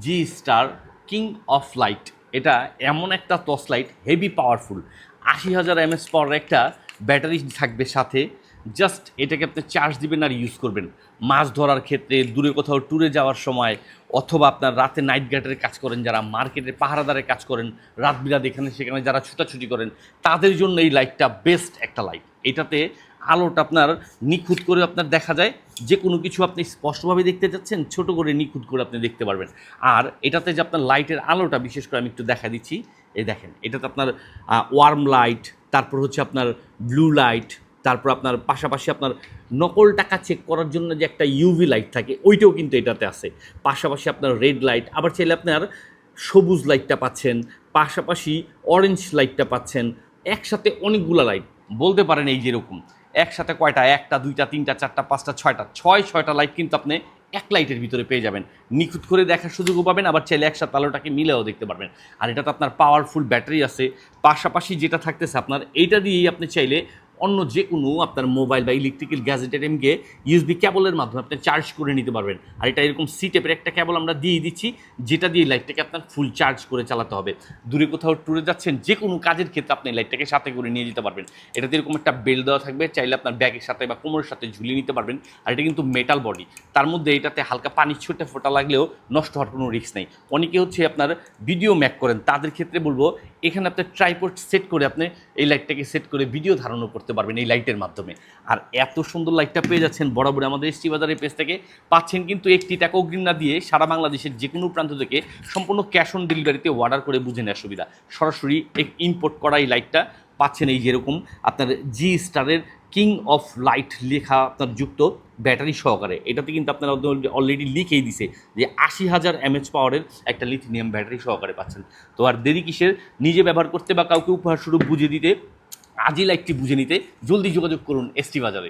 G star king of light, এটা এমন একটা torch light, heavy powerful. ৮০,০০০ MS পাওয়ার একটা ব্যাটারি থাকবে সাথে। জাস্ট এটাকে আপনি চার্জ দিবেন আর ইউজ করবেন মাছ ধরার ক্ষেত্রে, দূরে কোথাও ট্যুরে যাওয়ার সময়, অথবা আপনার রাতে নাইট গার্ডের কাজ করেন, যারা মার্কেটে পাহারাদারের কাজ করেন, রাত বিরাত এখানে সেখানে যারা ছুটাছুটি করেন, তাদের জন্য এই লাইটটা বেস্ট একটা লাইট। এটাতে আলোটা আপনার নিখুঁত করে আপনার দেখা যায়, যে কোনো কিছু আপনি স্পষ্টভাবে দেখতে যাচ্ছেন, ছোট করে নিখুঁত করে আপনি দেখতে পারবেন। আর এটাতে যে আপনার লাইটের আলোটা, বিশেষ করে আমি একটু দেখা দিচ্ছি, এই দেখেন, এটাতে আপনার ওয়ার্ম লাইট, তারপর হচ্ছে আপনার ব্লু লাইট, তারপর আপনার পাশাপাশি আপনার নকল টাকা চেক করার জন্য যে একটা ইউভি লাইট থাকে, ওইটাও কিন্তু এটাতে আছে। পাশাপাশি আপনার রেড লাইট, আবার চাইলে আপনার সবুজ লাইটটা পাচ্ছেন, পাশাপাশি অরেঞ্জ লাইটটা পাচ্ছেন, একসাথে অনেকগুলো লাইট। বলতে পারেন এই যেরকম একসাথে কয়টা, একটা দুইটা তিনটা চারটা পাঁচটা ছয়টা, ছয়টা লাইট কিন্তু আপনি এক লাইটের ভিতরে পেয়ে যাবেন। নিখুঁত করে দেখার সুযোগও পাবেন, আবার চাইলে একসাথে আলোটাকে মিলেও দেখতে পারবেন। আর এটাতে আপনার পাওয়ারফুল ব্যাটারি আছে। পাশাপাশি যেটা থাকতেছে আপনার, এইটা দিয়েই আপনি চাইলে অন্য যে কোনো আপনার মোবাইল বা ইলেকট্রিক্যাল গ্যাজেট আইটেমকে ইউএসবি কেবলের মাধ্যমে আপনি চার্জ করে নিতে পারবেন। আর এটা এরকম সি টাইপের একটা কেবল আমরা দিয়ে দিচ্ছি, যেটা দিয়ে লাইটটাকে আপনার ফুল চার্জ করে চালাতে হবে। দূরে কোথাও ট্যুরে যাচ্ছেন, যে কোনো কাজের ক্ষেত্রে আপনি লাইটটাকে সাথে করে নিয়ে যেতে পারবেন। এটাতে এরকম একটা বেল্ট দেওয়া থাকবে, চাইলে আপনার ব্যাগের সাথে বা কোমরের সাথে ঝুলিয়ে নিতে পারবেন। আর এটা কিন্তু মেটাল বডি, তার মধ্যে এটাতে হালকা পানি ছোটে ফোটা লাগলেও নষ্ট হওয়ার কোনো রিস্ক নেই। অনেকে হচ্ছে আপনার ভিডিও ম্যাক করেন, তাদের ক্ষেত্রে বলবো এখানে আপনি ট্রাইপড সেট করে আপনি এই লাইটটাকে সেট করে ভিডিও ধারণও করতে পারবেন এই লাইটের মাধ্যমে। আর এত সুন্দর লাইটটা পেয়ে যাচ্ছেন বরাবর আমাদের এসটি বাজারের পেজ থেকে। পাচ্ছেন কিন্তু একটি টাকা অগ্রিম না দিয়ে সারা বাংলাদেশের যে কোনো প্রান্ত থেকে সম্পূর্ণ ক্যাশ অন ডেলিভারিতে অর্ডার করে বুঝে নেওয়ার সুবিধা। সরাসরি ইম্পোর্ট করা এই লাইটটা পাচ্ছেন এই যেরকম আপনার জি স্টারের কিং অফ লাইট লেখা আপনার যুক্ত ব্যাটারি সহকারে। এটাতে কিন্তু আপনারা অলরেডি লিখেই দিছে যে ৮০,০০০ এমএচ পাওয়ারের একটা লিথিয়াম ব্যাটারি সহকারে পাচ্ছেন। তো আর দেরি কিসের, নিজে ব্যবহার করতে বা কাউকে উপহার স্বরূপ বুঝে দিতে, আজই লাইটটি বুঝে নিতে জলদি যোগাযোগ করুন এসটি বাজারে।